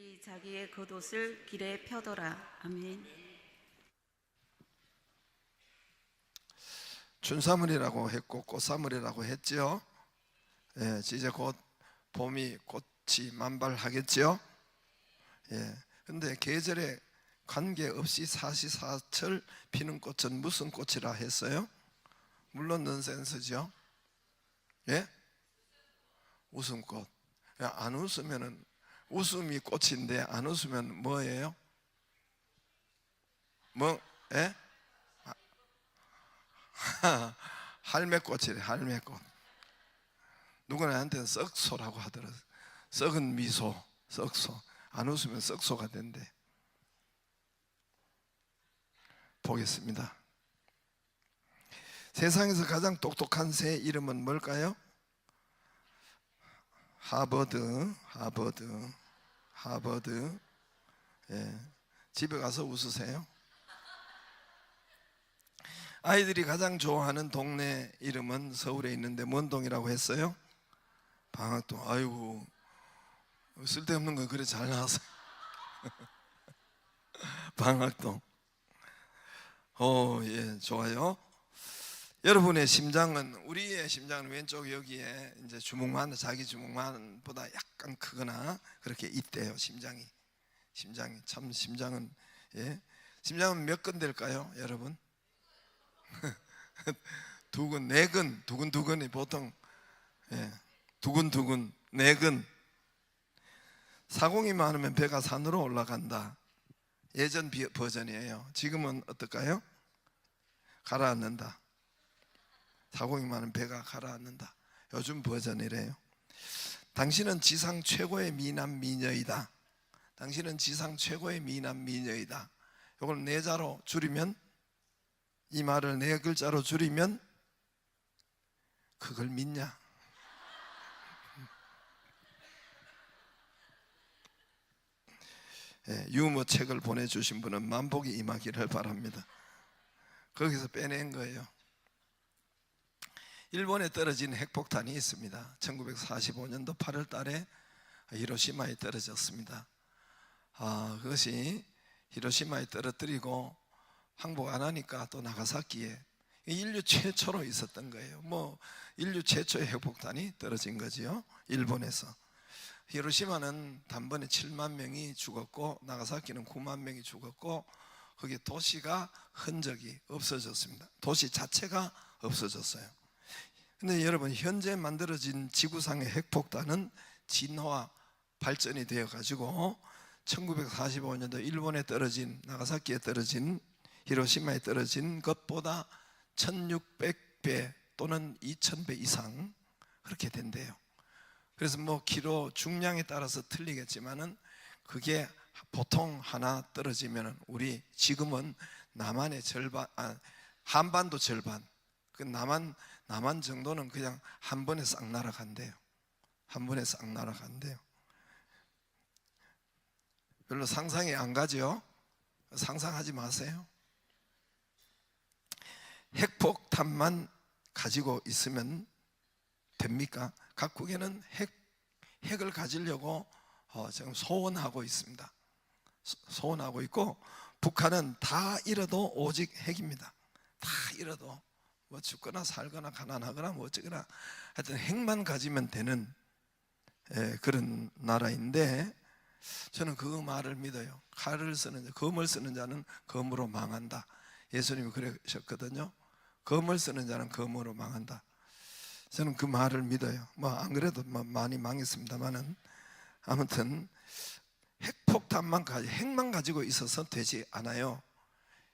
그들이 자기의 겉옷을 길에 펴더라. 아멘. 춘사물이라고 했고 꽃사물이라고 했죠. 예, 이제 곧 봄이 꽃이 만발하겠죠. 예, 근데 계절에 관계없이 사시사철 피는 꽃은 무슨 꽃이라 했어요? 물론 넌센스죠. 예? 웃음꽃. 안 웃으면은 웃음이 꽃인데 안 웃으면 뭐예요? 뭐? 예? 할매꽃이래. 할매꽃. 누구나한테는 썩소라고 하더라고요. 썩은 미소, 썩소. 안 웃으면 썩소가 된대. 보겠습니다. 세상에서 가장 똑똑한 새 이름은 뭘까요? 하버드. 예. 집에 가서 웃으세요. 아이들이 가장 좋아하는 동네 이름은 서울에 있는데 뭔 동이라고 했어요? 방학동. 아이고, 쓸데없는 거 그래 잘 나왔어. 방학동. 예, 좋아요. 여러분의 심장은, 우리의 심장은 왼쪽 여기에 이제 주먹만, 자기 주먹만보다 약간 크거나 그렇게 있대요. 심장이 참, 심장은, 예, 심장은 몇 근 될까요, 여러분? 두근, 네근, 두근두근이 보통, 예, 두근두근, 네근. 사공이 많으면 배가 산으로 올라간다. 예전 버전이에요. 지금은 어떨까요? 가라앉는다. 사공이 많은 배가 가라앉는다. 요즘 버전이래요. 당신은 지상 최고의 미남 미녀이다. 당신은 지상 최고의 미남 미녀이다. 이걸 네 자로 줄이면, 이 말을 네 글자로 줄이면 그걸 믿냐? 예, 유머 책을 보내주신 분은 만복이 임하기를 바랍니다. 거기서 빼낸 거예요. 일본에 떨어진 핵폭탄이 있습니다. 1945년도 8월 달에 히로시마에 떨어졌습니다. 그것이 히로시마에 떨어뜨리고 항복 안 하니까 또 나가사키에, 인류 최초로 있었던 거예요. 인류 최초의 핵폭탄이 떨어진 거지요, 일본에서. 히로시마는 단번에 7만 명이 죽었고 나가사키는 9만 명이 죽었고, 거기 도시가 흔적이 없어졌습니다. 도시 자체가 없어졌어요. 근데 여러분, 현재 만들어진 지구상의 핵폭탄은 진화 발전이 되어 가지고 1945년도 일본에 떨어진, 나가사키에 떨어진, 히로시마에 떨어진 것보다 1600배 또는 2000배 이상 그렇게 된대요. 그래서 키로 중량에 따라서 틀리겠지만은, 그게 보통 하나 떨어지면은, 우리 지금은 남한의 절반, 한반도 절반, 그 남한 정도는 그냥 한 번에 싹 날아간대요. 한 번에 싹 날아간대요. 별로 상상이 안 가죠? 상상하지 마세요. 핵폭탄만 가지고 있으면 됩니까? 각국에는 핵을 가지려고 지금 소원하고 있습니다. 소원하고 있고, 북한은 다 잃어도 오직 핵입니다. 다 잃어도, 죽거나 살거나 가난하거나 어쩌거나 하여튼 핵만 가지면 되는, 그런 나라인데, 저는 그 말을 믿어요. 검을 쓰는 자는 검으로 망한다. 예수님이 그러셨거든요. 검을 쓰는 자는 검으로 망한다. 저는 그 말을 믿어요. 안 그래도 많이 망했습니다만은, 아무튼 핵만 가지고 있어서 되지 않아요.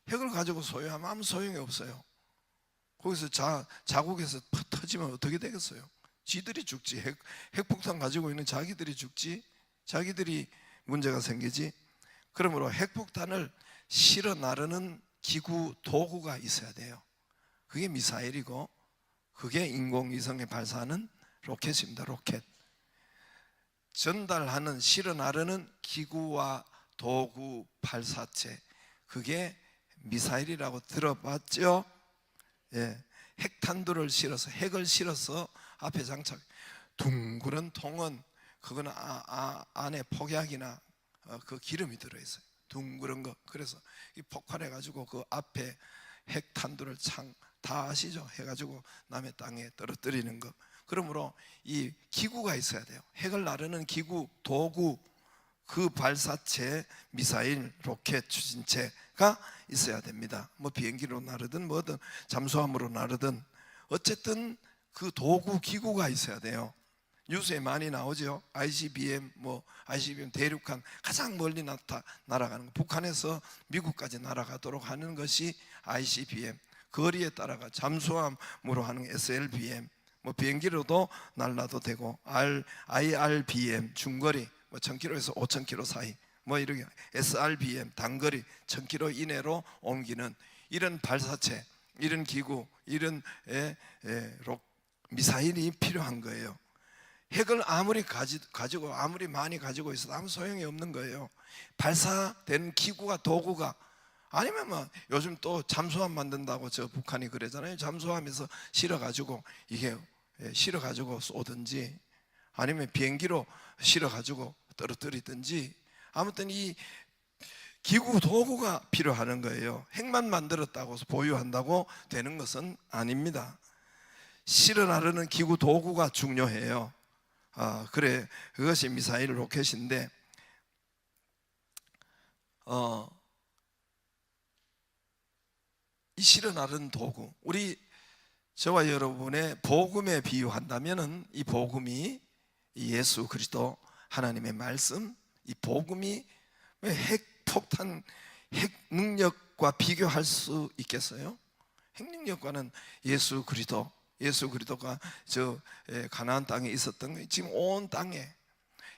핵을 가지고 소유하면 아무 소용이 없어요. 거기서 자국에서 터지면 어떻게 되겠어요? 지들이 죽지. 핵폭탄 가지고 있는 자기들이 죽지. 자기들이 문제가 생기지. 그러므로 핵폭탄을 실어 나르는 기구, 도구가 있어야 돼요. 그게 미사일이고, 그게 인공위성에 발사하는 로켓입니다. 로켓. 전달하는, 실어 나르는 기구와 도구, 발사체, 그게 미사일이라고 들어봤죠? 예, 핵탄두를 실어서, 핵을 실어서 앞에 장착. 둥그런 통은, 그거는 안에 폭약이나 그 기름이 들어있어요. 둥그런 거. 그래서 이 폭발해가지고 그 앞에 핵탄두를 다 아시죠? 해가지고 남의 땅에 떨어뜨리는 거. 그러므로 이 기구가 있어야 돼요. 핵을 나르는 기구, 도구, 그 발사체, 미사일, 로켓, 추진체가 있어야 됩니다. 뭐 비행기로 나르든 뭐든 잠수함으로 나르든 어쨌든 그 도구, 기구가 있어야 돼요. 뉴스에 많이 나오죠. ICBM, ICBM 대륙간 가장 멀리 날아가는 거. 북한에서 미국까지 날아가도록 하는 것이 ICBM. 거리에 따라가 잠수함으로 하는 SLBM. 비행기로도 날라도 되고 IRBM 중거리 1000km에서 5000km 사이 이렇게 SRBM 단거리 1000km 이내로 옮기는 이런 발사체, 이런 기구, 이런 미사일이 필요한 거예요. 핵을 아무리 가지고 아무리 많이 가지고 있어도 아무 소용이 없는 거예요. 발사되는 기구가, 도구가. 아니면 요즘 또 잠수함 만든다고 저 북한이 그러잖아요. 잠수함에서 실어가지고 이게 실어가지고 쏘든지 아니면 비행기로 실어가지고 떨어뜨리든지 아무튼 이 기구, 도구가 필요한 거예요. 핵만 만들었다고 보유한다고 되는 것은 아닙니다. 실어 나르는 기구, 도구가 중요해요. 그래, 그것이 미사일, 로켓인데 이 실어 나르는 도구, 우리 저와 여러분의 복음에 비유한다면은 이 복음이 예수 그리스도 하나님의 말씀, 이 복음이 왜 핵폭탄, 핵 능력과 비교할 수 있겠어요? 핵 능력과는 예수 그리스도가 저 가나안 땅에 있었던 거, 지금 온 땅에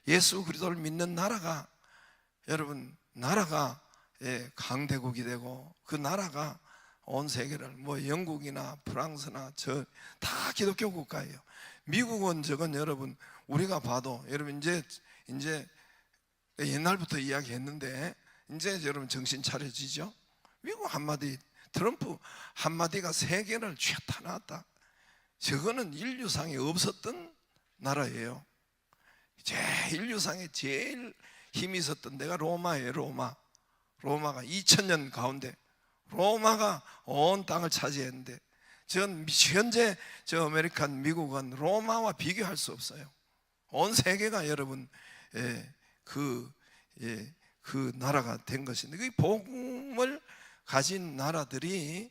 예수 그리스도를 믿는 나라가, 여러분 나라가 강대국이 되고 그 나라가 온 세계를 영국이나 프랑스나 다 기독교 국가예요. 미국은 저건 여러분 우리가 봐도 여러분 이제 옛날부터 이야기했는데 이제 여러분 정신 차려지죠? 미국 한마디, 트럼프 한마디가 세계를 쥐었다 놨다. 저거는 인류상에 없었던 나라예요. 인류상에 제일 힘이 있었던 데가 로마예요. 로마가 2000년 가운데 로마가 온 땅을 차지했는데 현재 저 아메리칸 미국은 로마와 비교할 수 없어요. 온 세계가 여러분 그 나라가 된 것인데 그 복음을 가진 나라들이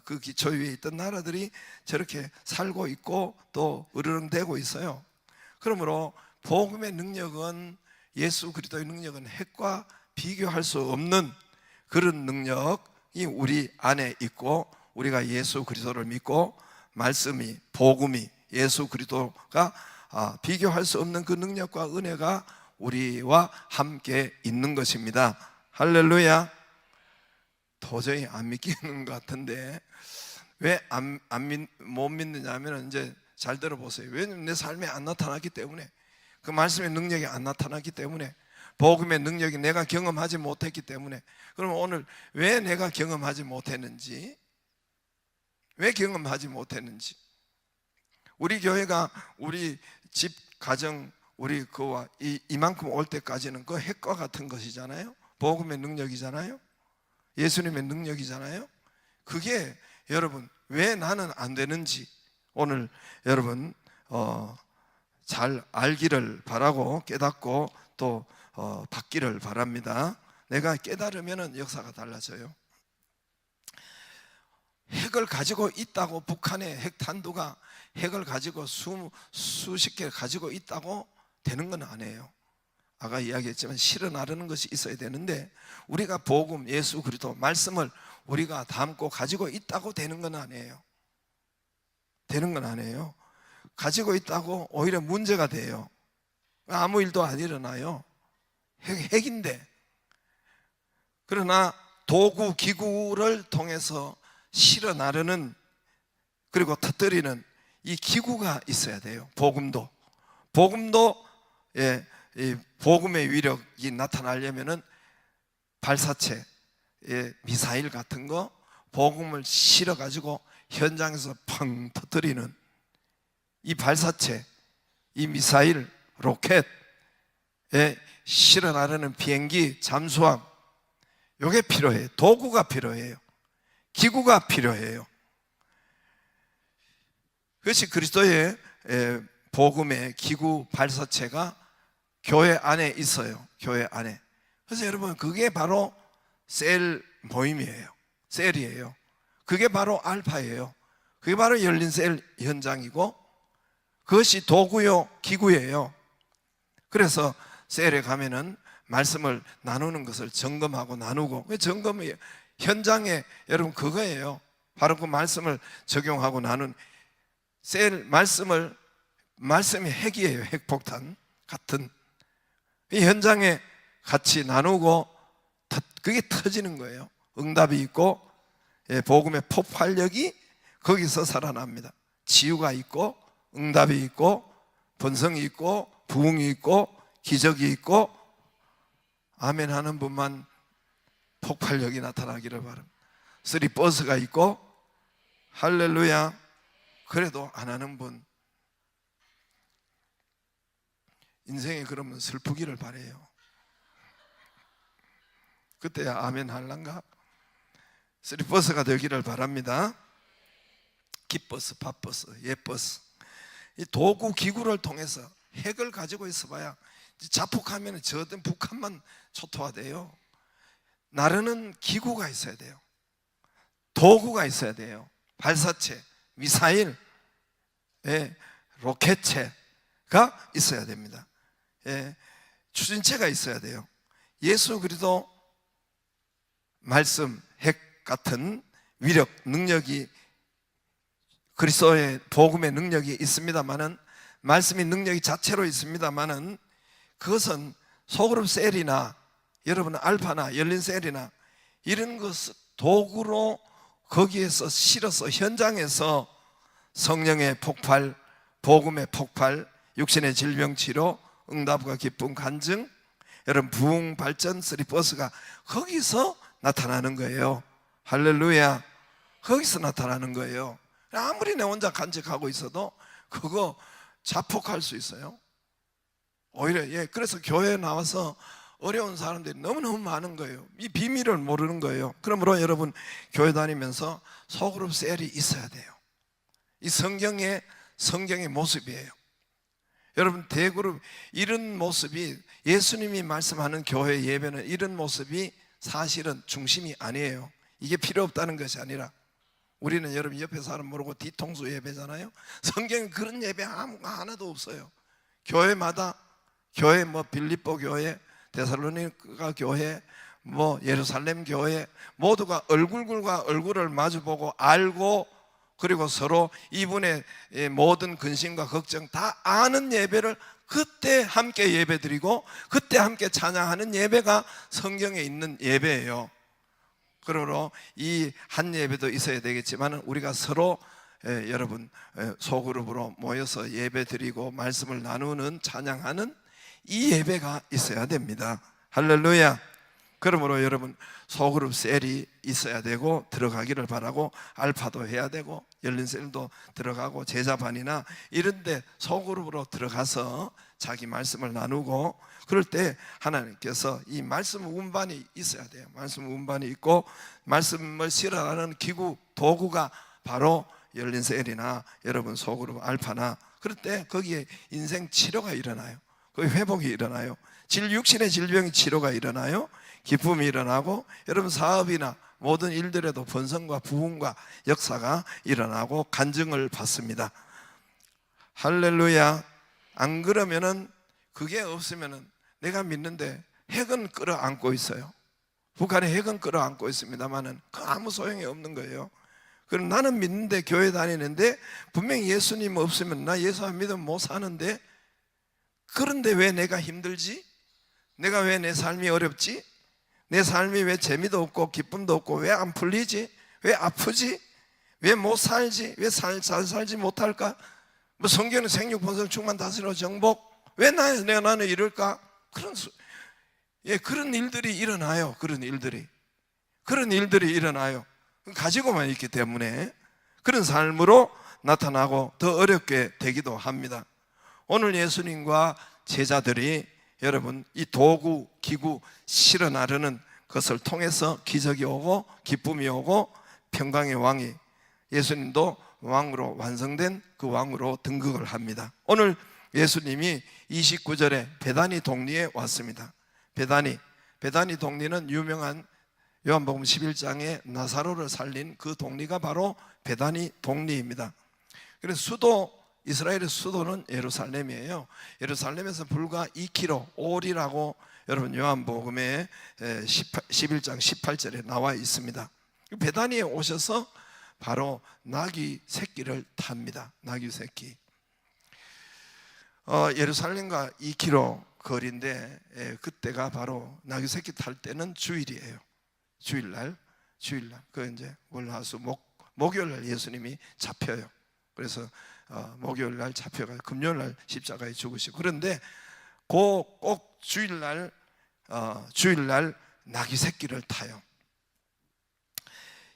그 기초 위에 있던 나라들이 저렇게 살고 있고 또 으르렁대고 있어요. 그러므로 복음의 능력은, 예수 그리스도의 능력은 핵과 비교할 수 없는 그런 능력이 우리 안에 있고, 우리가 예수 그리스도를 믿고 말씀이, 복음이, 예수 그리스도가 비교할 수 없는 그 능력과 은혜가 우리와 함께 있는 것입니다. 할렐루야. 도저히 안 믿기는 것 같은데 왜 못 믿느냐면 이제 잘 들어보세요. 왜냐면 내 삶에 안 나타났기 때문에, 그 말씀의 능력이 안 나타났기 때문에, 복음의 능력이 내가 경험하지 못했기 때문에. 그럼 오늘 왜 내가 경험하지 못했는지, 우리 교회가 우리 집 가정 우리 그와 이만큼 올 때까지는 그 핵과 같은 것이잖아요. 복음의 능력이잖아요. 예수님의 능력이잖아요. 그게 여러분 왜 나는 안 되는지 오늘 여러분 잘 알기를 바라고, 깨닫고 또 받기를 바랍니다. 내가 깨달으면 역사가 달라져요. 핵을 가지고 있다고, 북한의 핵탄두가 핵을 가지고 수십 개 가지고 있다고 되는 건 아니에요. 아까 이야기했지만 실어 나르는 것이 있어야 되는데, 우리가 복음, 예수 그리스도 말씀을 우리가 담고 가지고 있다고 되는 건 아니에요. 가지고 있다고 오히려 문제가 돼요. 아무 일도 안 일어나요. 핵인데. 그러나 도구, 기구를 통해서 실어 나르는, 그리고 터뜨리는 이 기구가 있어야 돼요. 복음도 이 복음의 위력이 나타나려면은 발사체, 미사일 같은 거, 복음을 실어 가지고 현장에서 펑 터뜨리는 이 발사체, 이 미사일, 로켓, 실어 나르는 비행기, 잠수함, 요게 필요해요. 도구가 필요해요. 기구가 필요해요. 그것이 그리스도의 복음의 기구 발사체가 교회 안에 있어요. 교회 안에. 그래서 여러분, 그게 바로 셀 모임이에요. 셀이에요. 그게 바로 알파예요. 그게 바로 열린 셀 현장이고, 그것이 도구요, 기구예요. 그래서 셀에 가면은 말씀을 나누는 것을 점검하고 나누고, 점검이 현장에 여러분 그거예요. 바로 그 말씀을 적용하고 나눈 셀 말씀이 핵이에요. 핵폭탄 같은 이 현장에 같이 나누고 그게 터지는 거예요. 응답이 있고 복음의 폭발력이 거기서 살아납니다. 치유가 있고 응답이 있고 번성이 있고 부흥이 있고 기적이 있고 아멘 하는 분만 폭발력이 나타나기를 바랍니다. 쓰리버스가 있고 할렐루야. 그래도 안 하는 분 인생에 그러면 슬프기를 바래요. 그때야 아멘 할란가? 쓰리버스가 되기를 바랍니다. 기버스, 바버스, 예버스, 이 도구 기구를 통해서 핵을 가지고 있어봐야 자폭하면 저든 북한만 초토화돼요. 나르는 기구가 있어야 돼요. 도구가 있어야 돼요. 발사체, 미사일, 로켓체가 있어야 됩니다. 추진체가 있어야 돼요. 예수 그리스도 말씀, 핵 같은 위력, 능력이 그리스도의 복음의 능력이 있습니다만은, 말씀이 능력이 자체로 있습니다만은, 그것은 소그룹 셀이나 여러분은 알파나 열린 셀이나 이런 것 도구로 거기에서 실어서 현장에서 성령의 폭발, 복음의 폭발, 육신의 질병 치료, 응답과 기쁨 간증, 여러분 부흥 발전 쓰리버스가 거기서 나타나는 거예요. 할렐루야. 거기서 나타나는 거예요. 아무리 내 혼자 간직하고 있어도 그거 자폭할 수 있어요. 오히려 그래서 교회에 나와서 어려운 사람들이 너무너무 많은 거예요. 이 비밀을 모르는 거예요. 그러므로 여러분 교회 다니면서 소그룹 셀이 있어야 돼요. 이 성경의 모습이에요. 여러분 대그룹 이런 모습이 예수님이 말씀하는 교회 예배는 이런 모습이 사실은 중심이 아니에요. 이게 필요 없다는 것이 아니라 우리는 여러분 옆에 사람 모르고 뒤통수 예배잖아요. 성경에 그런 예배 하나도 없어요. 교회마다 교회 빌립보 교회, 데살로니가 교회, 예루살렘 교회 모두가 얼굴과 얼굴을 마주보고 알고 그리고 서로 이분의 모든 근심과 걱정 다 아는 예배를 그때 함께 예배드리고 그때 함께 찬양하는 예배가 성경에 있는 예배예요. 그러므로 이 한 예배도 있어야 되겠지만 우리가 서로 여러분 소그룹으로 모여서 예배드리고 말씀을 나누는 찬양하는 이 예배가 있어야 됩니다. 할렐루야. 그러므로 여러분 소그룹 셀이 있어야 되고 들어가기를 바라고, 알파도 해야 되고 열린 셀도 들어가고 제자반이나 이런 데 소그룹으로 들어가서 자기 말씀을 나누고, 그럴 때 하나님께서 이 말씀 운반이 있어야 돼요. 말씀 운반이 있고 말씀을 실어나가는 기구, 도구가 바로 열린 셀이나 여러분 소그룹 알파나, 그럴 때 거기에 인생 치료가 일어나요. 거기 회복이 일어나요. 육신의 질병의 치료가 일어나요. 기쁨이 일어나고 여러분 사업이나 모든 일들에도 번성과 부흥과 역사가 일어나고 간증을 받습니다. 할렐루야. 안 그러면은 그게 없으면은 내가 믿는데 핵은 끌어안고 있어요. 북한의 핵은 끌어안고 있습니다만은 그 아무 소용이 없는 거예요. 그럼 나는 믿는데 교회 다니는데 분명히 예수님 없으면 나 예수 안 믿으면 못 사는데, 그런데 왜 내가 힘들지? 내가 왜 내 삶이 어렵지? 내 삶이 왜 재미도 없고 기쁨도 없고 왜 안 풀리지? 왜 아프지? 왜 못 살지? 왜 잘 살지 못할까? 성경은 생육 본성 충만 다스려 정복, 왜 나는 이럴까? 그런 일들이 일어나요. 그런 일들이 일어나요. 가지고만 있기 때문에 그런 삶으로 나타나고 더 어렵게 되기도 합니다. 오늘 예수님과 제자들이 여러분, 이 도구, 기구, 실어 나르는 것을 통해서 기적이 오고 기쁨이 오고 평강의 왕이, 예수님도 왕으로 완성된 그 왕으로 등극을 합니다. 오늘 예수님이 29절에 베다니 동리에 왔습니다. 베다니 동리는 유명한 요한복음 11장에 나사로를 살린 그 동리가 바로 베다니 동리입니다. 그래서 이스라엘의 수도는 예루살렘이에요. 예루살렘에서 불과 2km, 올이라고 여러분 요한복음의 11장 18절에 나와 있습니다. 베다니에 오셔서 바로 나귀 새끼를 탑니다. 나귀 새끼. 예루살렘과 2km 거리인데 그때가 바로 나귀 새끼 탈 때는 주일이에요. 주일날 그 이제 월화수 목요일날 예수님이 잡혀요. 그래서 목요일날 잡혀가 금요일날 십자가에 죽으시고, 그런데 꼭 주일날 나귀 새끼를 타요.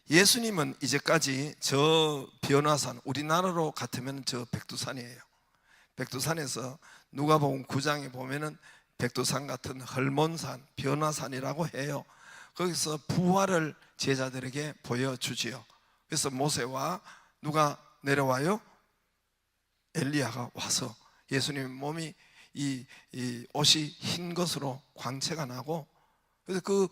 예수님은 이제까지 저 변화산, 우리나라로 같으면 저 백두산이에요. 백두산에서 누가복음 9장에 보면은 백두산 같은 헐몬산, 변화산이라고 해요. 거기서 부활을 제자들에게 보여주지요. 그래서 모세와 누가 내려와요? 엘리야가 와서 예수님 몸이 이 옷이 흰 것으로 광채가 나고, 그래서 그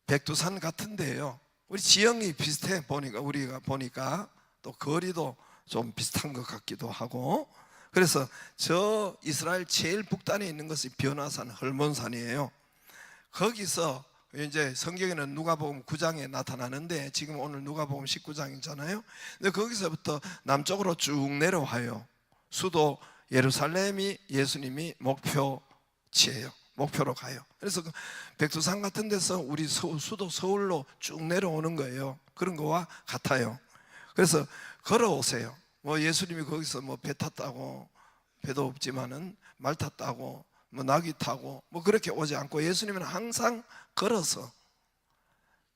백두산 같은데요, 우리 지형이 비슷해 보니까, 우리가 보니까 또 거리도 좀 비슷한 것 같기도 하고, 그래서 저 이스라엘 제일 북단에 있는 것이 변화산, 헐몬산이에요. 거기서 이제 성경에는 누가복음 9장에 나타나는데 지금 오늘 누가복음 19장이잖아요. 근데 거기서부터 남쪽으로 쭉 내려와요. 수도 예루살렘이 예수님이 목표지예요. 목표로 가요. 그래서 그 백두산 같은 데서 우리 수도 서울로 쭉 내려오는 거예요. 그런 거와 같아요. 그래서 걸어오세요. 뭐 예수님이 거기서 뭐 배 탔다고, 배도 없지만은 말 탔다고, 뭐 나귀 타고 뭐 그렇게 오지 않고, 예수님은 항상 걸어서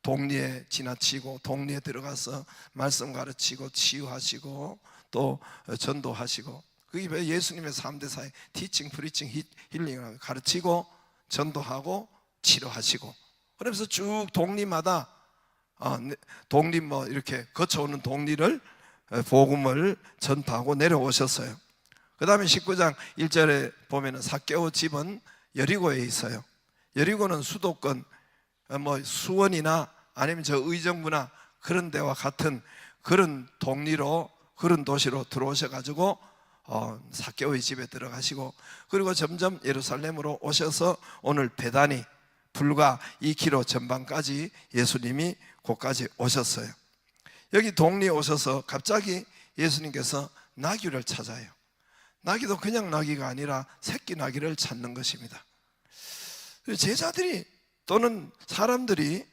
동리에 지나치고 동리에 들어가서 말씀 가르치고 치유하시고 또 전도하시고, 그게 예수님의 3대 사역, 티칭, 프리칭, 힐링을 가르치고 전도하고 치료하시고, 그러면서 쭉 동리마다 동리 뭐 이렇게 거쳐오는 동리를 복음을 전파하고 내려오셨어요. 그 다음에 19장 1절에 보면은 삭개오 집은 여리고에 있어요. 여리고는 수도권, 뭐 수원이나 아니면 저 의정부나 그런 데와 같은 그런 동리로, 그런 도시로 들어오셔가지고 삭개오의 집에 들어가시고, 그리고 점점 예루살렘으로 오셔서 오늘 베다니, 불과 2km 전방까지 예수님이 곳까지 오셨어요. 여기 동리에 오셔서 갑자기 예수님께서 나귀를 찾아요. 나귀도 그냥 나귀가 아니라 새끼 나귀를 찾는 것입니다. 제자들이 또는 사람들이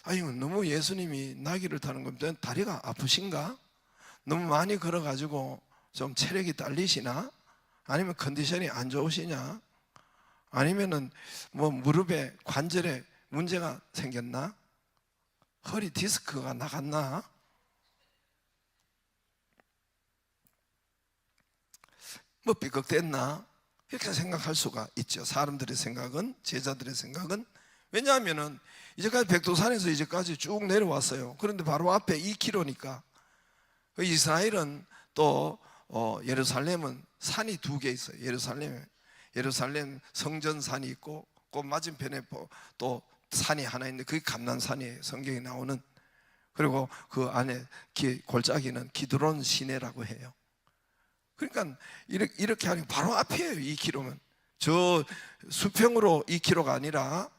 아유, 너무 예수님이 나귀를 타는 겁니다. 다리가 아프신가? 너무 많이 걸어가지고 좀 체력이 딸리시나? 아니면 컨디션이 안 좋으시냐? 아니면은 뭐 무릎에 관절에 문제가 생겼나? 허리 디스크가 나갔나? 뭐 삐걱댔나? 이렇게 생각할 수가 있죠. 사람들의 생각은, 제자들의 생각은. 왜냐하면은 이제까지 백두산에서 이제까지 쭉 내려왔어요. 그런데 바로 앞에 2km니까. 이스라엘은 또 예루살렘은 산이 2개 있어요. 예루살렘 성전산이 있고 그 맞은편에 또 산이 하나 있는데 그게 감난산이에요. 성경에 나오는. 그리고 그 안에 골짜기는 기드론 시내라고 해요. 그러니까 이렇게 하니 바로 앞이에요. 2km면 저 수평으로 2km가 아니라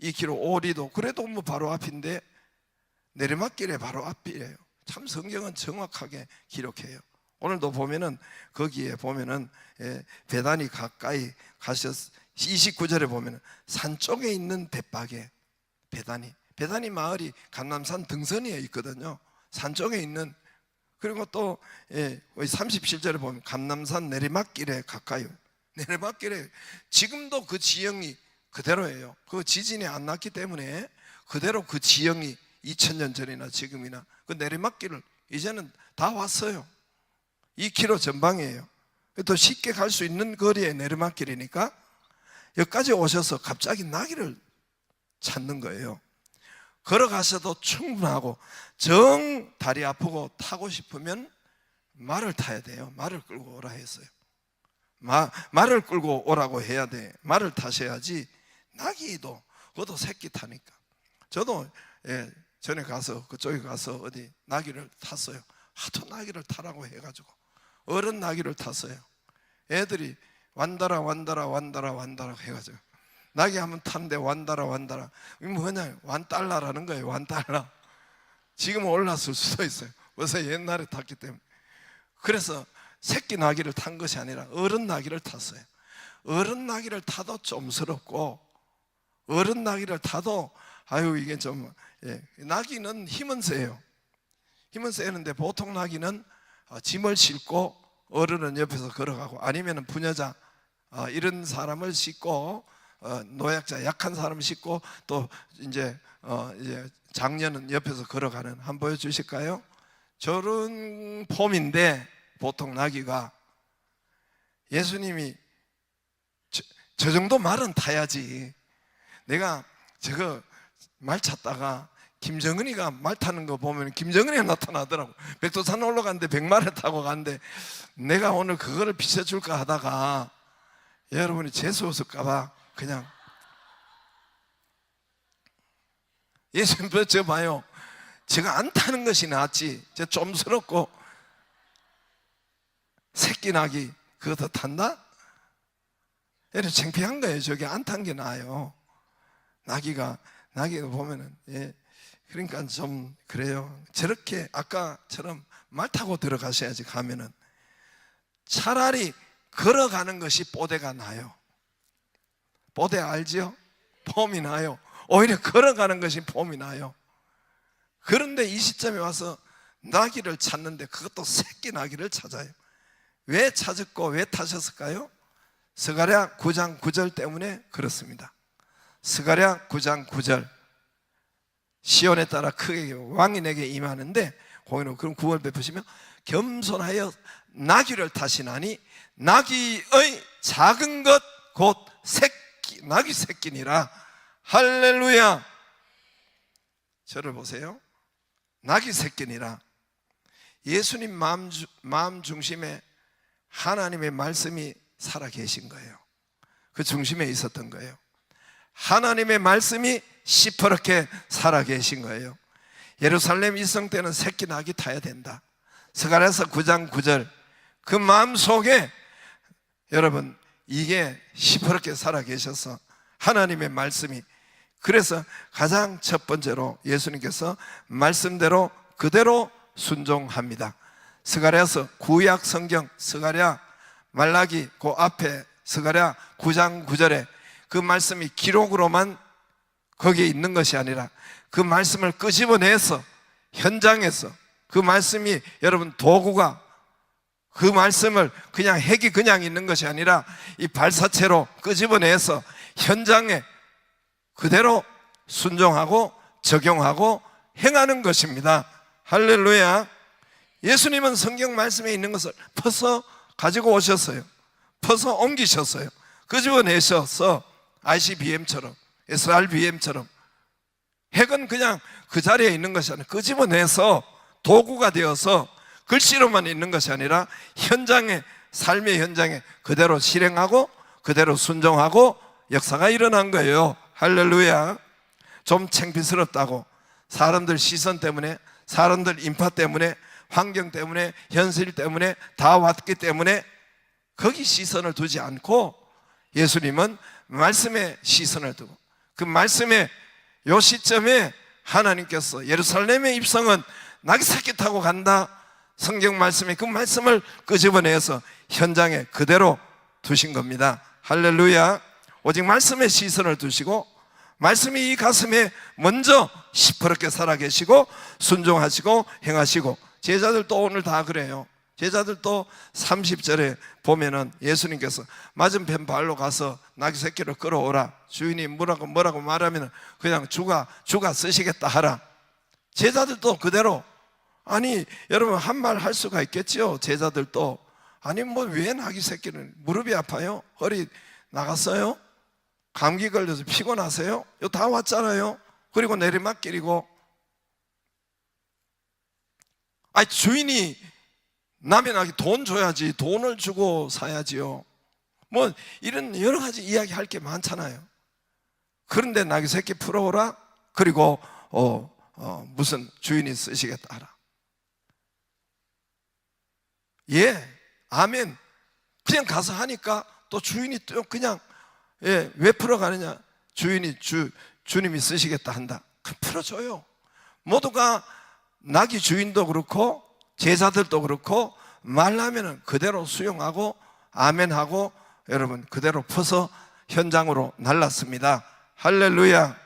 2km 오리도 그래도 뭐 바로 앞인데 내리막길에 바로 앞이에요. 참 성경은 정확하게 기록해요. 오늘도 보면은 거기에 보면은 베다니 가까이 가셔서 29절에 보면은 산 쪽에 있는 벳박에 베다니 마을이 감람산 등선위에 있거든요. 산 쪽에 있는. 그리고 또 37절에 보면 감람산 내리막길에 가까이, 내리막길에 지금도 그 지형이 그대로예요. 그 지진이 안 났기 때문에 그대로 그 지형이 2000년 전이나 지금이나 그 내리막길을 이제는 다 왔어요. 2km 전방이에요. 또 쉽게 갈 수 있는 거리에 내리막길이니까 여기까지 오셔서 갑자기 나귀를 찾는 거예요. 걸어가셔도 충분하고, 정 다리 아프고 타고 싶으면 말을 타야 돼요. 말을 끌고 오라 했어요. 말을 끌고 오라고 해야 돼. 말을 타셔야지. 나귀도 그것도 새끼 타니까. 저도 전에 가서 그쪽에 가서 어디 나귀를 탔어요. 하도 나귀를 타라고 해가지고 어른 나귀를 탔어요. 애들이 완다라 해가지고 나귀 한번 탔는데 완다라 뭐냐, 완달러라는 거예요. 완달러. 지금은 올랐을 수도 있어요. 벌써 옛날에 탔기 때문에. 그래서 새끼 나귀를 탄 것이 아니라 어른 나귀를 탔어요. 어른 나귀를 타도 좀스럽고, 어른 나귀를 타도 아유 이게 좀, 나귀는 힘은 세요. 힘은 세는데 보통 나귀는 짐을 싣고 어른은 옆에서 걸어가고, 아니면 부녀자 이런 사람을 싣고, 노약자 약한 사람을 싣고, 또 이제 장년은 옆에서 걸어가는, 한번 보여주실까요? 저런 폼인데 보통 나귀가, 예수님이 저 정도 말은 타야지. 내가 저거 말 찾다가 김정은이가 말 타는 거 보면 김정은이 나타나더라고. 백두산 올라갔는데 100마리 타고 갔는데 내가 오늘 그거를 비춰줄까 하다가 여러분이 재수없을까봐 그냥, 예수님 저 봐요. 제가 안 타는 것이 낫지. 저 좀스럽고 새끼 나귀 그거 더 탄다? 얘는 창피한 거예요. 저게 안 탄 게 나아요. 나귀가 보면은, 그러니까 좀 그래요. 저렇게 아까처럼 말 타고 들어가셔야지. 가면은 차라리 걸어가는 것이 뽀대가 나요. 뽀대 알지요? 폼이 나요. 오히려 걸어가는 것이 폼이 나요. 그런데 이 시점에 와서 나귀를 찾는데 그것도 새끼 나귀를 찾아요. 왜 찾았고 왜 타셨을까요? 스가랴 9장 9절 때문에 그렇습니다. 스가랴 9장 9절, 시온에 따라 크게 왕이 내게 임하는데, 거기는 그럼 구월 베푸시면 겸손하여 나귀를 타시나니 나귀의 작은 것 곧 새끼, 나귀 새끼니라. 할렐루야. 저를 보세요. 나귀 새끼니라. 예수님 마음 중심에 하나님의 말씀이 살아 계신 거예요. 그 중심에 있었던 거예요. 하나님의 말씀이 시퍼렇게 살아 계신 거예요. 예루살렘 이성 때는 새끼 나귀 타야 된다. 스가랴서 9장 9절, 그 마음속에 여러분 이게 시퍼렇게 살아 계셔서 하나님의 말씀이, 그래서 가장 첫 번째로 예수님께서 말씀대로 그대로 순종합니다. 스가랴서 구약 성경, 스가랴, 말라기 그 앞에 스가랴 9장 9절에 그 말씀이 기록으로만 거기에 있는 것이 아니라 그 말씀을 끄집어내서 현장에서, 그 말씀이 여러분 도구가, 그 말씀을 그냥 핵이 그냥 있는 것이 아니라 이 발사체로 끄집어내서 현장에 그대로 순종하고 적용하고 행하는 것입니다. 할렐루야. 예수님은 성경 말씀에 있는 것을 퍼서 가지고 오셨어요. 퍼서 옮기셨어요. 끄집어내셔서 ICBM처럼 SRBM처럼, 핵은 그냥 그 자리에 있는 것이 아니라 끄집어내서 도구가 되어서 글씨로만 있는 것이 아니라 현장에, 삶의 현장에 그대로 실행하고 그대로 순종하고 역사가 일어난 거예요. 할렐루야. 좀 창피스럽다고 사람들 시선 때문에, 사람들 인파 때문에, 환경 때문에, 현실 때문에 다 왔기 때문에 거기 시선을 두지 않고 예수님은 말씀에 시선을 두고, 그 말씀에 요 시점에 하나님께서 예루살렘의 입성은 나귀 새끼 타고 간다. 성경 말씀에 그 말씀을 끄집어내서 현장에 그대로 두신 겁니다. 할렐루야. 오직 말씀에 시선을 두시고 말씀이 이 가슴에 먼저 시퍼렇게 살아계시고 순종하시고 행하시고, 제자들도 오늘 다 그래요. 제자들도 30절에 보면은 예수님께서 맞은편 발로 가서 나귀 새끼를 끌어오라. 주인이 뭐라고 말하면 그냥 주가 쓰시겠다 하라. 제자들도 그대로. 아니 여러분 한 말 할 수가 있겠죠. 제자들도 아니 뭐 왜 나귀 새끼는, 무릎이 아파요? 허리 나갔어요? 감기 걸려서 피곤하세요? 요 다 왔잖아요. 그리고 내리막길이고, 주인이 남편에게 돈 줘야지, 돈을 주고 사야지요. 뭐 이런 여러 가지 이야기할 게 많잖아요. 그런데 나귀 새끼 풀어오라. 그리고 무슨 주인이 쓰시겠다 하라. 예, 아멘. 그냥 가서 하니까 또 주인이 또 그냥, 왜 풀어가느냐? 주님이 쓰시겠다 한다. 그럼 풀어줘요. 모두가, 나귀 주인도 그렇고 제자들도 그렇고 말하면은 그대로 수용하고 아멘하고 여러분 그대로 퍼서 현장으로 날랐습니다. 할렐루야.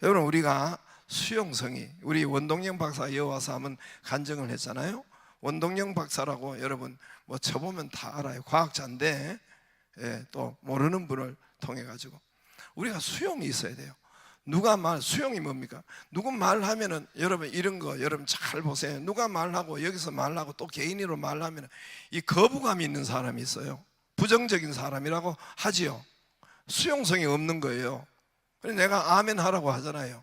여러분, 우리가 수용성이, 우리 원동영 박사 여와서 한번 간증을 했잖아요. 원동영 박사라고 여러분 뭐 쳐보면 다 알아요. 과학자인데, 또 모르는 분을 통해 가지고 우리가 수용이 있어야 돼요. 수용이 뭡니까? 누구 말하면은, 여러분 이런 거 여러분 잘 보세요. 누가 말하고 여기서 말하고 또 개인으로 말하면 이 거부감이 있는 사람이 있어요. 부정적인 사람이라고 하지요. 수용성이 없는 거예요. 그래서 내가 아멘 하라고 하잖아요.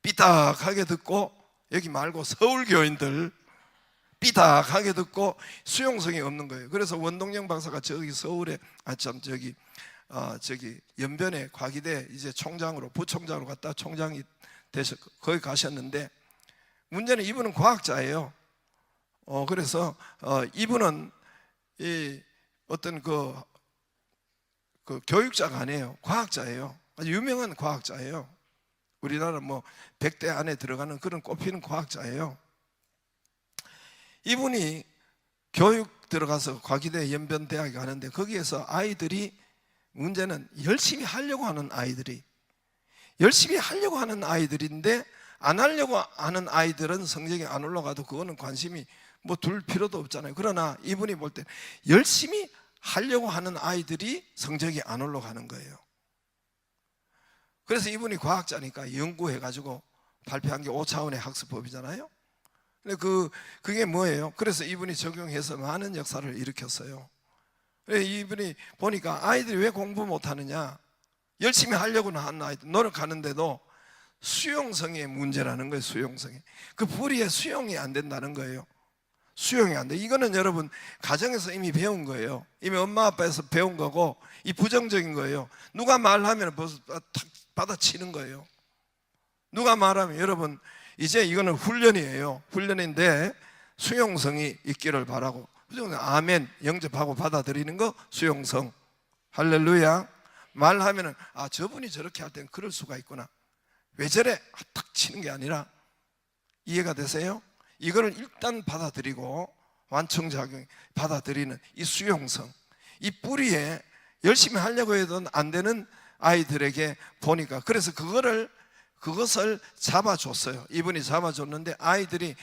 삐딱하게 듣고, 여기 말고 서울교인들 삐딱하게 듣고 수용성이 없는 거예요. 그래서 원동영 박사가 저기 서울에, 저기 연변에 과기대 이제 총장으로, 부총장으로 갔다 총장이 되셨고 거기 가셨는데, 문제는 이분은 과학자예요. 그래서 이분은 이 어떤 그 교육자가 아니에요. 과학자예요. 아주 유명한 과학자예요. 우리나라 뭐 100대 안에 들어가는 그런 꼽히는 과학자예요. 이분이 교육 들어가서 과기대 연변대학에 가는데, 거기에서 아이들이, 문제는 열심히 하려고 하는 아이들이, 열심히 하려고 하는 아이들인데 안 하려고 하는 아이들은 성적이 안 올라가도 그거는 관심이 뭐 둘 필요도 없잖아요. 그러나 이분이 볼 때 열심히 하려고 하는 아이들이 성적이 안 올라가는 거예요. 그래서 이분이 과학자니까 연구해가지고 발표한 게 5차원의 학습법이잖아요. 근데 그게 뭐예요? 그래서 이분이 적용해서 많은 역사를 일으켰어요. 이분이 보니까 아이들이 왜 공부 못하느냐, 열심히 하려고는 하는 아이들, 노력하는데도 수용성의 문제라는 거예요. 수용성이, 그 불의의 수용이 안 된다는 거예요. 수용이 안 돼. 이거는 여러분 가정에서 이미 배운 거예요. 이미 엄마 아빠에서 배운 거고, 이 부정적인 거예요. 누가 말하면 벌써 받아치는 거예요. 누가 말하면, 여러분 이제 이거는 훈련이에요. 훈련인데 수용성이 있기를 바라고, 아멘 영접하고 받아들이는 거 수용성. 할렐루야. 말하면은, 저분이 저렇게 할 때는 그럴 수가 있구나, 왜 저래, 탁 치는 게 아니라, 이해가 되세요? 이거를 일단 받아들이고 완충작용 받아들이는 이 수용성, 이 뿌리에 열심히 하려고 해도 안 되는 아이들에게 보니까, 그래서 그것을 잡아줬어요. 이분이 잡아줬는데 아이들이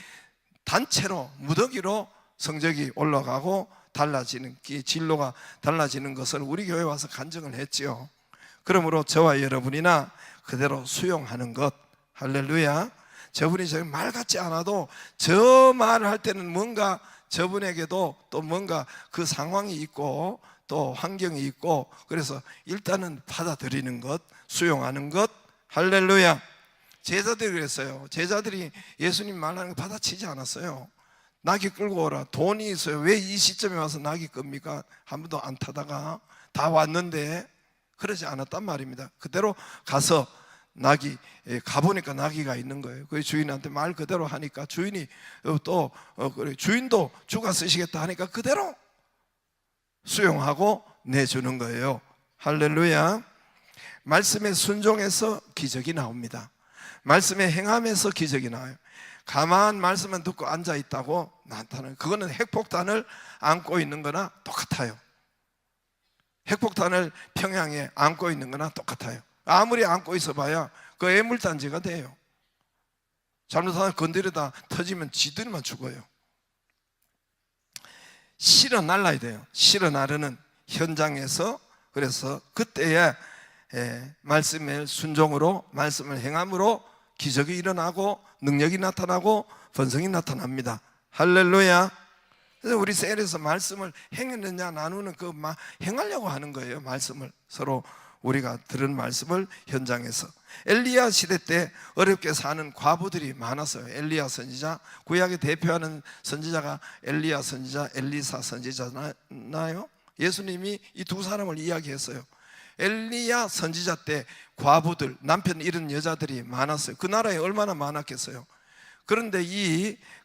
단체로 무더기로 성적이 올라가고 달라지는, 진로가 달라지는 것을 우리 교회에 와서 간증을 했지요. 그러므로 저와 여러분이나 그대로 수용하는 것. 할렐루야. 저분이 저말 같지 않아도 저 말을 할 때는 뭔가 저분에게도 또 뭔가 그 상황이 있고 또 환경이 있고, 그래서 일단은 받아들이는 것, 수용하는 것. 할렐루야. 제자들이 그랬어요. 제자들이 예수님 말하는 거 받아치지 않았어요. 나귀 끌고 오라. 돈이 있어요. 왜 이 시점에 와서 나귀 끕니까? 한 번도 안 타다가 다 왔는데, 그러지 않았단 말입니다. 그대로 가서 나귀 가보니까 나귀가 있는 거예요. 그 주인한테 말 그대로 하니까 주인이 또 주인도 주가 쓰시겠다 하니까 그대로 수용하고 내주는 거예요. 할렐루야. 말씀에 순종해서 기적이 나옵니다. 말씀에 행함에서 기적이 나와요. 가만 말씀만 듣고 앉아 있다고 나타나는, 그거는 핵폭탄을 안고 있는 거나 똑같아요. 핵폭탄을 평양에 안고 있는 거나 똑같아요. 아무리 안고 있어 봐야 그 애물단지가 돼요. 잘못하면 건드리다 터지면 지들만 죽어요. 실어 날라야 돼요. 실어 나르는 현장에서. 그래서 그때에 말씀의 순종으로, 말씀을 행함으로 기적이 일어나고 능력이 나타나고 번성이 나타납니다. 할렐루야. 그래서 우리 셀에서 말씀을 행했느냐 나누는 행하려고 하는 거예요. 말씀을 서로 우리가 들은 말씀을 현장에서. 엘리야 시대 때 어렵게 사는 과부들이 많았어요. 엘리야 선지자, 구약에 대표하는 선지자가 엘리야 선지자, 엘리사 선지자나요? 예수님이 이 두 사람을 이야기했어요. 엘리야 선지자 때 과부들, 남편 잃은 여자들이 많았어요. 그 나라에 얼마나 많았겠어요. 그런데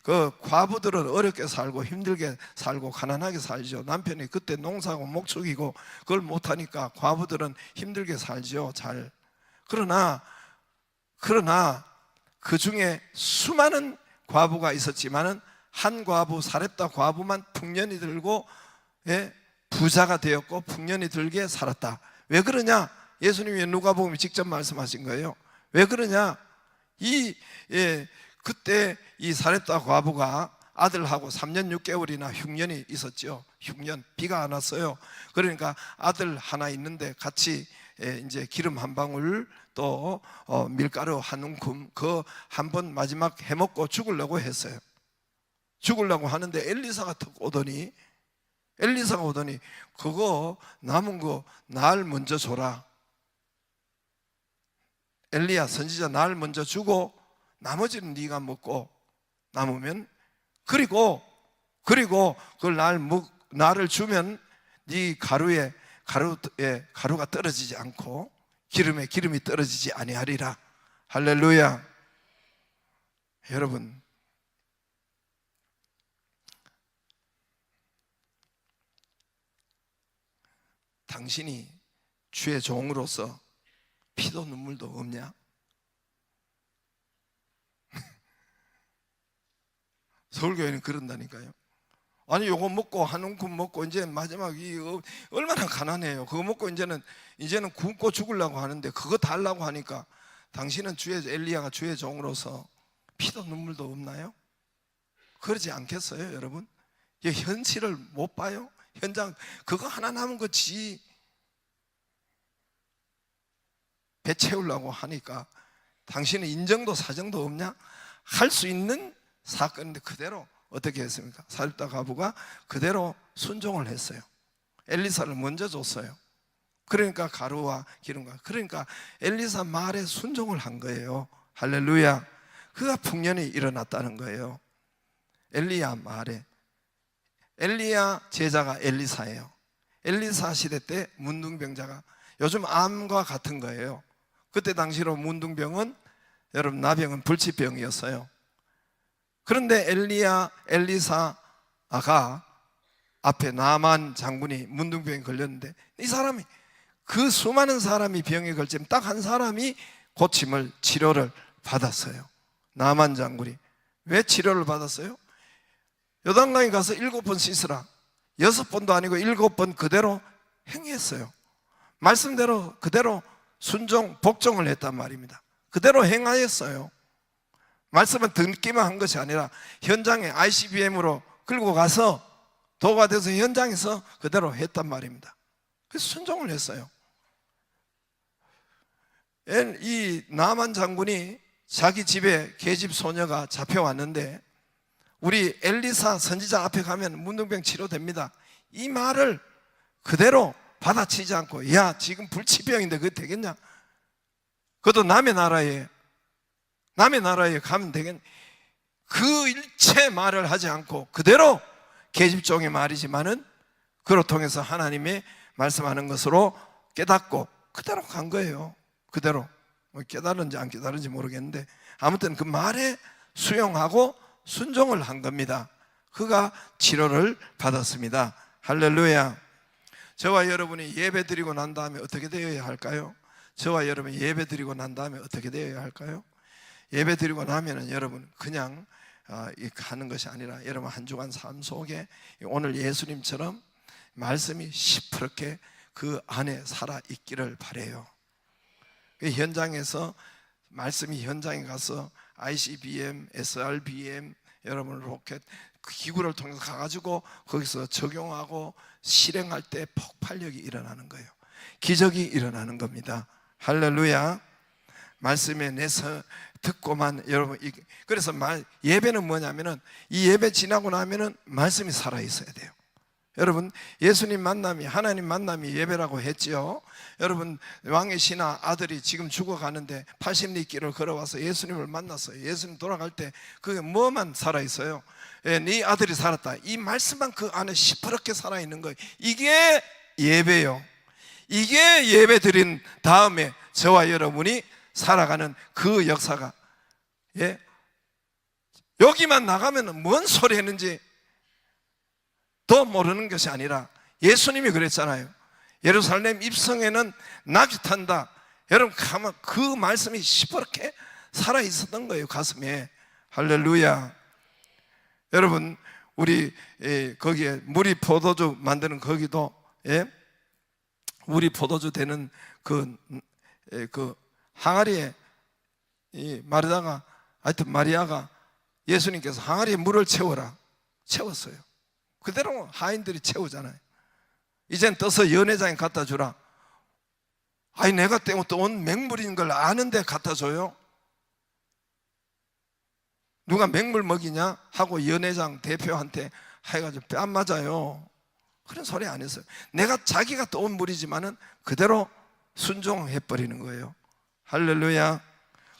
그 과부들은 어렵게 살고 힘들게 살고 가난하게 살죠. 남편이 그때 농사하고 목축이고 그걸 못하니까 과부들은 힘들게 살죠. 잘. 그러나 그 중에 수많은 과부가 있었지만은 한 과부, 사렙다 과부만 풍년이 들고 부자가 되었고 풍년이 들게 살았다. 왜 그러냐? 예수님이 누가복음에 직접 말씀하신 거예요. 왜 그러냐? 그때 이 사렙다 과부가 아들하고 3년 6개월이나 흉년이 있었죠. 흉년, 비가 안 왔어요. 그러니까 아들 하나 있는데 같이 이제 기름 한 방울 또 밀가루 한 움큼 그 한 번 마지막 해먹고 죽으려고 했어요. 죽으려고 하는데 엘리사가 오더니 그거 남은 거 날 먼저 줘라. 엘리야 선지자 날 먼저 주고 나머지는 네가 먹고 남으면 그리고 그걸 나를 주면 네 가루가 떨어지지 않고 기름에 기름이 떨어지지 아니하리라. 할렐루야. 여러분, 당신이 주의 종으로서 피도 눈물도 없냐? 서울교회는 그런다니까요. 아니 요거 먹고 한 움큼 먹고 이제 마지막 얼마나 가난해요. 그거 먹고 이제는 굶고 죽으려고 하는데 그거 달라고 하니까 당신은 엘리야가 주의 종으로서 피도 눈물도 없나요? 그러지 않겠어요, 여러분? 현실을 못 봐요? 현장 그거 하나 남은 거지. 배 채우려고 하니까 당신은 인정도 사정도 없냐? 할 수 있는 사건인데 그대로 어떻게 했습니까? 사렙다 과부가 그대로 순종을 했어요. 엘리사를 먼저 줬어요. 그러니까 가루와 기름과 그러니까 엘리사 말에 순종을 한 거예요. 할렐루야. 그가 풍년이 일어났다는 거예요. 엘리야 말에. 엘리야 제자가 엘리사예요. 엘리사 시대 때 문둥병자가 요즘 암과 같은 거예요. 그때 당시로 문둥병은 여러분 나병은 불치병이었어요. 그런데 엘리사가 앞에 나만 장군이 문둥병에 걸렸는데 이 사람이 그 수많은 사람이 병에 걸치면 딱 한 사람이 고침을 치료를 받았어요. 나만 장군이. 왜 치료를 받았어요? 요단강에 가서 7번 씻으라. 6번도 아니고 7번 그대로 행했어요. 말씀대로 그대로 순종, 복종을 했단 말입니다. 그대로 행하였어요. 말씀은 듣기만 한 것이 아니라 현장에 ICBM으로 끌고 가서 도가 돼서 현장에서 그대로 했단 말입니다. 그래서 순종을 했어요. 이 나만 장군이 자기 집에 계집 소녀가 잡혀왔는데 우리 엘리사 선지자 앞에 가면 문둥병 치료됩니다. 이 말을 그대로 받아치지 않고 야 지금 불치병인데 그게 되겠냐? 그것도 남의 나라에 가면 되겠냐? 그 일체 말을 하지 않고 그대로 계집종의 말이지만은 그로 통해서 하나님의 말씀하는 것으로 깨닫고 그대로 간 거예요. 그대로 깨달은지 안 깨달은지 모르겠는데 아무튼 그 말에 수용하고 순종을 한 겁니다. 그가 치료를 받았습니다. 할렐루야. 저와 여러분이 예배 드리고 난 다음에 어떻게 되어야 할까요? 저와 여러분이 예배 드리고 난 다음에 어떻게 되어야 할까요? 예배 드리고 나면은 여러분 그냥 하는 것이 아니라 여러분 한 주간 삶 속에 오늘 예수님처럼 말씀이 시퍼렇게 그 안에 살아 있기를 바라요. 현장에서 말씀이 현장에 가서 ICBM, SRBM 여러분 로켓 기구를 통해서 가가지고 거기서 적용하고 실행할 때 폭발력이 일어나는 거예요. 기적이 일어나는 겁니다. 할렐루야. 말씀에 듣고만 여러분 그래서 예배는 뭐냐면은 이 예배 지나고 나면은 말씀이 살아 있어야 돼요. 여러분 예수님 만남이 하나님 만남이 예배라고 했지요. 여러분 왕의 신하 아들이 지금 죽어가는데 80리 길을 걸어와서 예수님을 만났어요. 예수님 돌아갈 때 그게 뭐만 살아있어요? 네 아들이 살았다. 이 말씀만 그 안에 시퍼렇게 살아있는 거예요. 이게 예배요. 이게 예배 드린 다음에 저와 여러분이 살아가는 그 역사가 여기만 나가면 뭔 소리 했는지 더 모르는 것이 아니라 예수님이 그랬잖아요. 예루살렘 입성에는 낙이 탄다. 여러분 가면 그 말씀이 시퍼렇게 살아있었던 거예요. 가슴에. 할렐루야. 여러분 우리 거기에 물이 포도주 만드는 거기도 물이 포도주 되는 그 항아리에 마리아가 예수님께서 항아리에 물을 채웠어요. 그대로 하인들이 채우잖아요. 이젠 떠서 연회장에 갖다 주라. 아니 내가 떠온 맹물인 걸 아는데 갖다 줘요? 누가 맹물 먹이냐 하고 연회장 대표한테 해가지고 뺨 맞아요. 그런 소리 안 했어요. 자기가 떠온 물이지만은 그대로 순종해버리는 거예요. 할렐루야.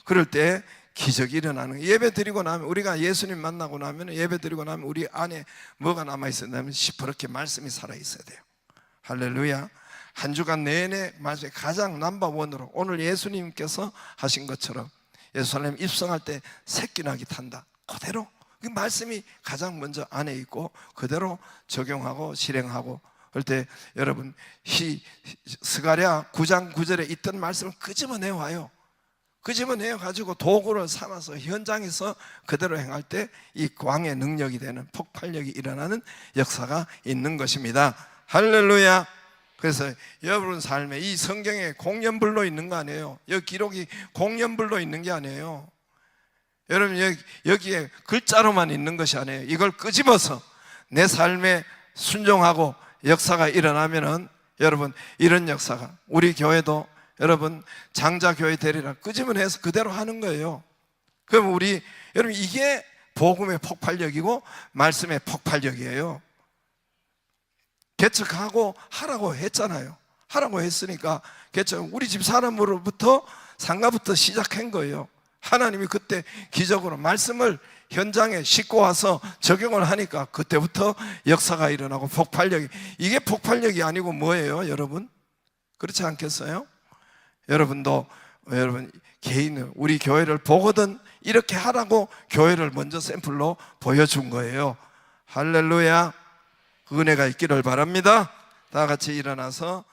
그럴 때 기적이 일어나는 거예요. 예배 드리고 나면 우리가 예수님 만나고 나면 예배 드리고 나면 우리 안에 뭐가 남아있었냐면 시퍼렇게 말씀이 살아있어야 돼요. 할렐루야. 한 주간 내내 말씀이 가장 넘버원으로 오늘 예수님께서 하신 것처럼 예루살렘 입성할 때 새끼나기 탄다. 그대로 그 말씀이 가장 먼저 안에 있고 그대로 적용하고 실행하고 그럴 때 여러분 스가랴 9장 9절에 있던 말씀을 끄집어내 와요. 끄집어내 가지고 도구를 삼아서 현장에서 그대로 행할 때 이 왕의 능력이 되는 폭발력이 일어나는 역사가 있는 것입니다. 할렐루야. 그래서 여러분 삶에 이 성경에 공연불로 있는 거 아니에요. 여기 기록이 공연불로 있는 게 아니에요. 여러분 여기에 글자로만 있는 것이 아니에요. 이걸 끄집어서 내 삶에 순종하고 역사가 일어나면은 여러분 이런 역사가 우리 교회도 여러분 장자교회 되리라 끄집어내서 그대로 하는 거예요. 그럼 여러분 이게 복음의 폭발력이고 말씀의 폭발력이에요. 개척하고 하라고 했잖아요. 하라고 했으니까 개척 우리 집 사람으로부터 상가부터 시작한 거예요. 하나님이 그때 기적으로 말씀을 현장에 싣고 와서 적용을 하니까 그때부터 역사가 일어나고 폭발력이 이게 폭발력이 아니고 뭐예요 여러분? 그렇지 않겠어요? 여러분도 여러분 개인은 우리 교회를 보거든 이렇게 하라고 교회를 먼저 샘플로 보여준 거예요. 할렐루야. 은혜가 있기를 바랍니다. 다 같이 일어나서